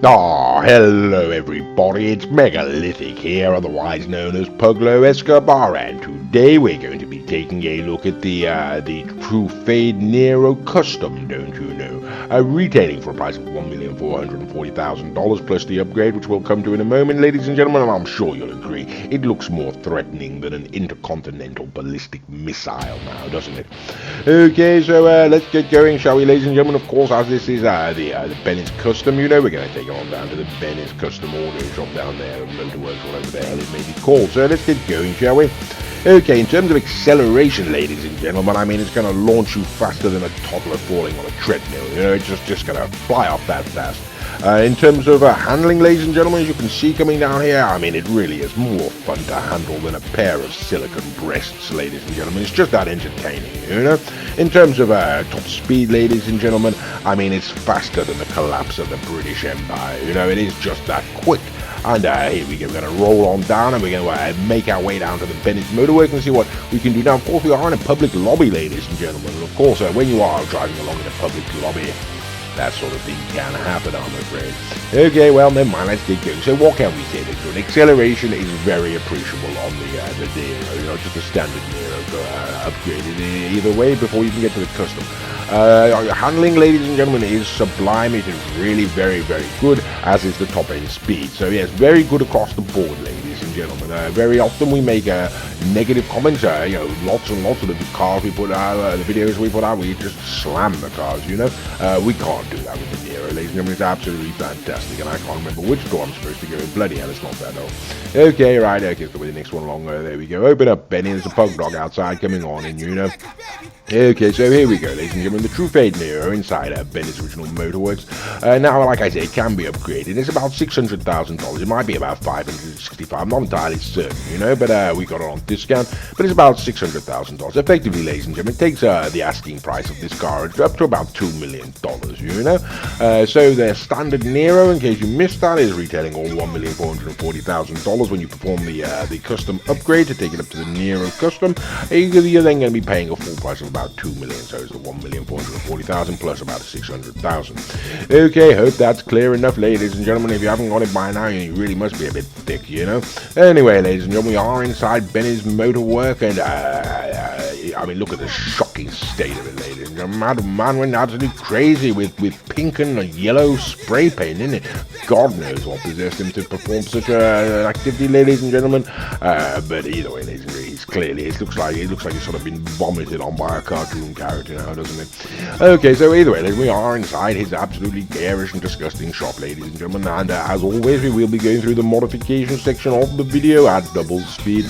Ah, hello everybody, it's Megalithic here, otherwise known as Puglo Escobar, and today we're going to be taking a look at the Truffade Nero Custom, don't you know? Retailing for a price of $1,440,000 plus the upgrade, which we'll come to in a moment, ladies and gentlemen, and I'm sure you'll agree, it looks more threatening than an intercontinental ballistic missile now, doesn't it? Okay, so let's get going, shall we, ladies and gentlemen? Of course, as this is the Bennett's Custom, you know, we're going to take it on down to the Bennett's Custom Auto Shop down there, Motorworks, whatever the hell it may be called. So let's get going, shall we? Okay, in terms of acceleration, ladies and gentlemen, I mean, it's going to launch you faster than a toddler falling on a treadmill. You know, it's just going to fly off that fast. In terms of handling, ladies and gentlemen, as you can see coming down here, I mean, it really is more fun to handle than a pair of silicone breasts, ladies and gentlemen. It's just that entertaining, you know. In terms of top speed, ladies and gentlemen, I mean, it's faster than the collapse of the British Empire. You know, it is just that quick. And here we go, we're going to roll on down and we're going to make our way down to the Bennett's Motorworks and see what we can do. Now, of course, we are in a public lobby, ladies and gentlemen. And of course, when you are driving along in a public lobby, that sort of thing can happen, I'm afraid. Okay, well, never mind, let's get going. So what can we say? The acceleration is very appreciable on the Nero, you know, just a standard Nero upgraded either way before you can get to the custom. Handling, ladies and gentlemen, is sublime. It is really very, very good, as is the top end speed. So yes, very good across the board, ladies and gentlemen. Very often we make negative comments, you know, lots and lots of the cars we put out, the videos we put out, we just slam the cars, you know. We can't do that with the Nero, ladies and gentlemen. It's absolutely fantastic, and I can't remember which door I'm supposed to go in. Bloody hell, it's not that old. Okay, right, okay, let's go with the next one along. There we go. Open up, Benny. There's a pug dog outside coming on in, you know. Okay, so here we go, ladies and gentlemen, the Truffade Nero inside Bennett's original Motorworks. Now, like I say, it can be upgraded. It's about $600,000. It might be about $565,000. I'm not entirely certain, you know, but we got it on discount. But it's about $600,000. Effectively, ladies and gentlemen, it takes the asking price of this car up to about $2 million, you know. So the standard Nero, in case you missed that, is retailing all $1,440,000 when you perform the custom upgrade to take it up to the Nero Custom. You're then going to be paying a full price of about $2 million, so it's the $1,440,000 plus about $600,000. Okay, hope that's clear enough, ladies and gentlemen. If you haven't got it by now, you really must be a bit thick, you know. Anyway, ladies and gentlemen, we are inside Bennett's Motorwork, and I mean, look at the shocking state of it, ladies and gentlemen. Man went absolutely crazy with pink and yellow spray paint, didn't it? God knows what possessed him to perform such an activity, ladies and gentlemen. But either way, ladies and gentlemen, it looks like he's sort of been vomited on by a cartoon character now, doesn't it? Okay, so either way, we are inside his absolutely garish and disgusting shop, ladies and gentlemen, and as always, we will be going through the modification section of the video at double speed,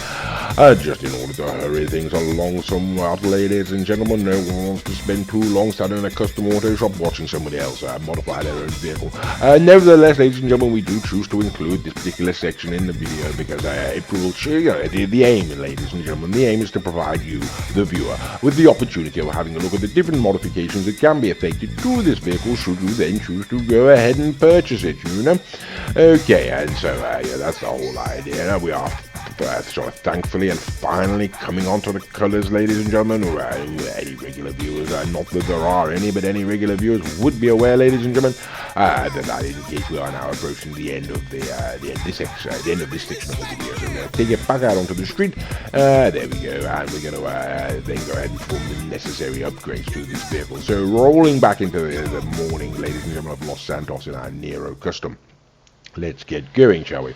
just in order to hurry things along somewhat, ladies and gentlemen. No one wants to spend too long standing in a custom auto shop watching somebody else modify their own vehicle. Nevertheless, ladies and gentlemen, we do choose to include this particular section in the video because it will show you the aim, ladies and gentlemen. The aim is to provide you, the viewer, with the opportunity of having a look at the different modifications that can be effected to this vehicle should you then choose to go ahead and purchase it, you know. Okay, and so yeah, that's the whole idea. We are sort of thankfully and finally coming on to the colours, ladies and gentlemen. Any regular viewers, not that there are any, but any regular viewers would be aware, ladies and gentlemen, that indicates we are now approaching the end of the end of this section of the video. So we're going to take it back out onto the street. There we go, and we're going to then go ahead and perform the necessary upgrades to this vehicle. So rolling back into the morning, ladies and gentlemen, of Los Santos in our Nero Custom. Let's get going, shall we?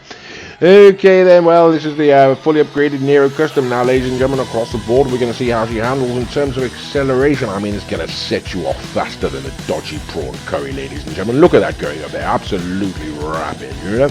Okay then, well, this is the fully upgraded Nero Custom. Now, ladies and gentlemen, across the board, we're going to see how she handles in terms of acceleration. I mean, it's going to set you off faster than a dodgy prawn curry, ladies and gentlemen. Look at that going up there, absolutely rapid, you know.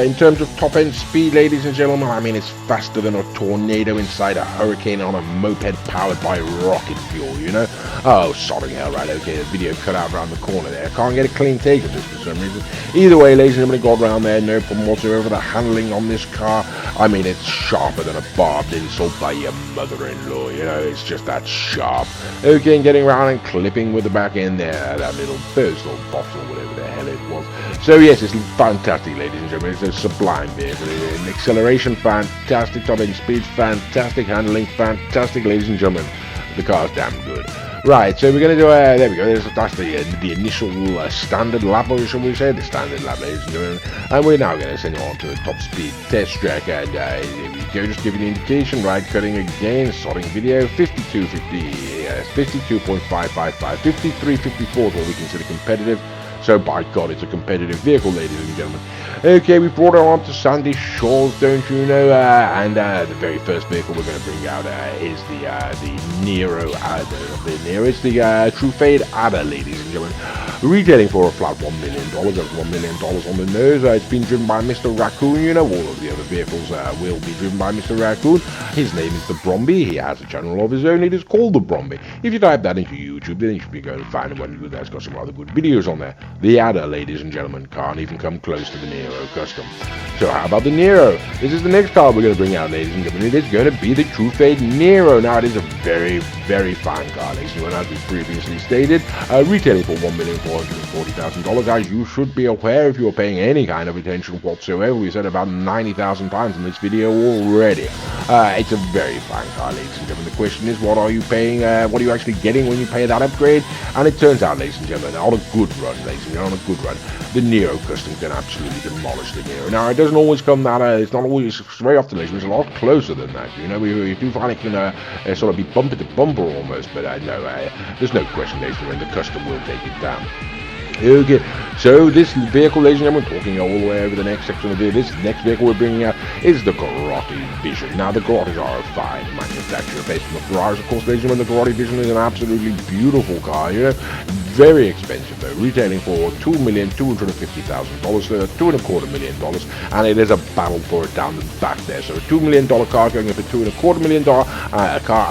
In terms of top-end speed, ladies and gentlemen, I mean, it's faster than a tornado inside a hurricane on a moped powered by rocket fuel, you know. Oh, sodding hell, right, okay, the video cut out around the corner there. Can't get a clean take of this for some reason. Either way, ladies and gentlemen, got around there, no problem whatsoever. The handling on this car, I mean, it's sharper than a barbed insult by your mother-in-law, you know, it's just that sharp. Okay, and getting around and clipping with the back end there, that little burst or box or whatever the hell it was. So yes, it's fantastic, ladies and gentlemen. It's a sublime vehicle. Acceleration, fantastic. Top end speed, fantastic. Handling, fantastic, ladies and gentlemen. The car's damn good. Right, so we're going to do there we go, that's the initial standard lap, or shall we say, the standard lap, ladies and gentlemen, and we're now going to send you on to the top speed test track, and there we go, just give you an indication, right, cutting again, sorting video, 52.555, 53.54 is what we consider competitive. So by God, it's a competitive vehicle, ladies and gentlemen. Okay, we brought it on to Sandy Shores, don't you know? And the very first vehicle we're going to bring out is the Nero, it's the Truffade Adder, ladies and gentlemen. Retailing for a flat $1 million, that's $1 million on the nose. It's been driven by Mr. Raccoon, you know. All of the other vehicles will be driven by Mr. Raccoon. His name is the Bromby. He has a channel of his own. It is called the Bromby. If you type that into YouTube, then you should be going to find one that's got some rather good videos on there. The Adder, ladies and gentlemen, can't even come close to the Nero Custom. So how about the Nero? This is the next car we're going to bring out, ladies and gentlemen. It is going to be the Truffade Nero. Now, it is a very, very fine car, ladies and gentlemen, as we previously stated. Retailing for $1,440,000, as you should be aware if you're paying any kind of attention whatsoever. We said about 90,000 times in this video already. It's a very fine car, ladies and gentlemen. The question is, what are you paying, what are you actually getting when you pay that upgrade? And it turns out, ladies and gentlemen, on a good run, ladies and gentlemen, on a good run, the Nero Custom can absolutely demolish the Nero. Now, it doesn't always come that, it's not always, it's very often, ladies and gentlemen, it's a lot closer than that, you know. We do find it can sort of be bumper to bumper almost, but no, there's no question, ladies and gentlemen, the Custom will take it down. Okay, so this vehicle, ladies and gentlemen, talking all the way over the next section of the video, this next vehicle we're bringing out is the Grotti Vision. Now, the Grottis are a fine manufacturer based on the Ferraris, of course, ladies and gentlemen. The Grotti Vision is an absolutely beautiful car, you know, very expensive though, retailing for $2,250,000, so $2.25 million, and it is a battle for it down the back there. So a $2 million car going up for $2.25 million car,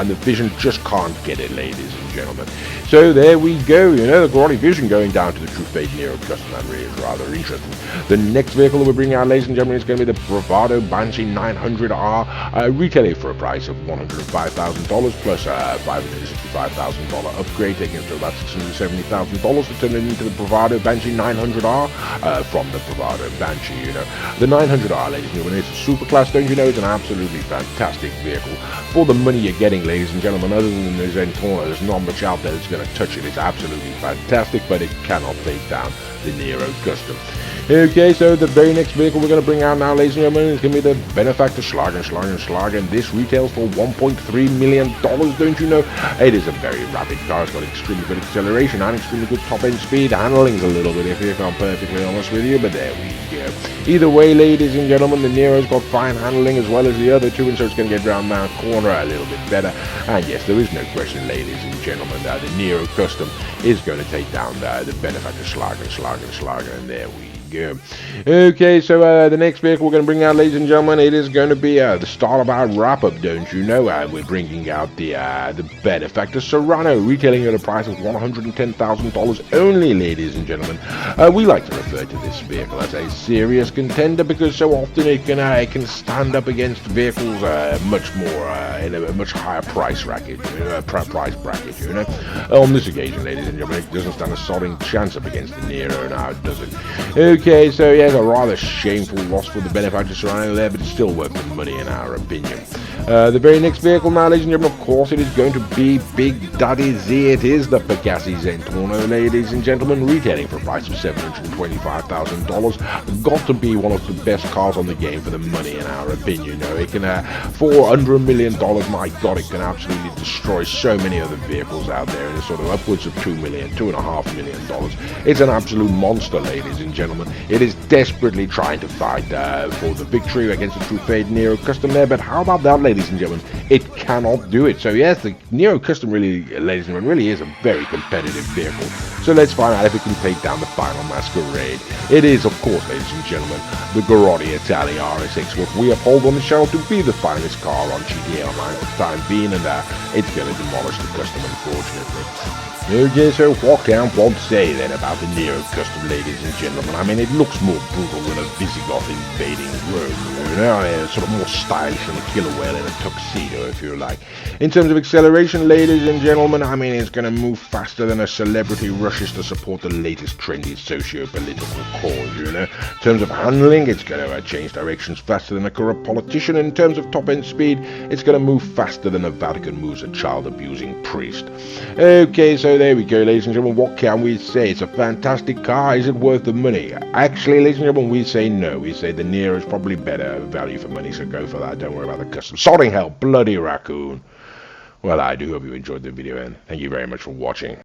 and the Vision just can't get it, ladies and gentlemen. So there we go, you know, the Grotti Vision going down to the Truffade Nero Custom. That really is rather interesting. The next vehicle that we're bringing out, ladies and gentlemen, is going to be the Bravado Banshee 900R, retailing for a price of $105,000 plus $565,000 upgrade, taking it to about $670,000 to turn it into the Bravado Banshee 900R from the Bravado Banshee, you know. The 900R, ladies and gentlemen, it's a super class, don't you know? It's an absolutely fantastic vehicle. For the money you're getting, ladies and gentlemen, other than the Zentorno, there's not much out there that's going to touch it. It's absolutely fantastic, but it cannot take down the Nero Custom. Okay, so the very next vehicle we're going to bring out now, ladies and gentlemen, is going to be the Benefactor Schlager, and this retails for $1.3 million, don't you know? It is a very rapid car. It's got extremely good acceleration and extremely good top-end speed. Handling's a little bit iffy, if I'm perfectly honest with you, but there we go. Either way, ladies and gentlemen, the Nero's got fine handling as well as the other two, and so it's going to get round that corner a little bit better. And yes, there is no question, ladies and gentlemen, that the Nero Custom is going to take down the Benefactor Schlager, and there we go. Okay, so the next vehicle we're going to bring out, ladies and gentlemen, it is going to be the start of our wrap-up, don't you know? We're bringing out the Benefactor Serrano, retailing at a price of $110,000 only, ladies and gentlemen. We like to refer to this vehicle as a serious contender because so often it can stand up against vehicles much more in a much higher price bracket, you know. On this occasion, ladies and gentlemen, it doesn't stand a solid chance up against the Nero now, does it? Okay, so yes, a rather shameful loss for the Benefactor Serrano there, but it's still worth the money in our opinion. The very next vehicle now, ladies and gentlemen, of course, it is going to be Big Daddy Z. It is the Pegasi Zentorno, ladies and gentlemen, retailing for a price of $725,000. Got to be one of the best cars on the game for the money, in our opinion. You know, it can, for under $1 million, my God, it can absolutely destroy so many other vehicles out there, and it's sort of upwards of $2 million, $2.5 million. It's an absolute monster, ladies and gentlemen. It is desperately trying to fight for the victory against the Truffade Nero Custom there, but how about that, ladies and gentlemen? It cannot do it. So yes, the Nero Custom really, ladies and gentlemen, really is a very competitive vehicle. So let's find out if it can take down the final masquerade. It is, of course, ladies and gentlemen, the Grotti Italia RS6, what we uphold on the channel to be the finest car on GTA Online for the time being, and it's going to demolish the Custom, unfortunately. Okay, so what can one say then about the Nero Custom, ladies and gentlemen? I mean, it looks more brutal than a Visigoth invading Rome, you know? I mean, it's sort of more stylish than a killer whale in a tuxedo, if you like. In terms of acceleration, ladies and gentlemen, I mean, it's going to move faster than a celebrity rushes to support the latest trendy socio-political cause, you know? In terms of handling, it's going to change directions faster than a corrupt politician. In terms of top-end speed, it's going to move faster than the Vatican moves a child-abusing priest. Okay, so there we go, ladies and gentlemen. What can we say? It's a fantastic car. Is it worth the money? Actually, ladies and gentlemen, we say no. We say the Nero is probably better value for money, so go for that. Don't worry about the custom. Sodding hell, bloody raccoon. Well, I do hope you enjoyed the video, and thank you very much for watching.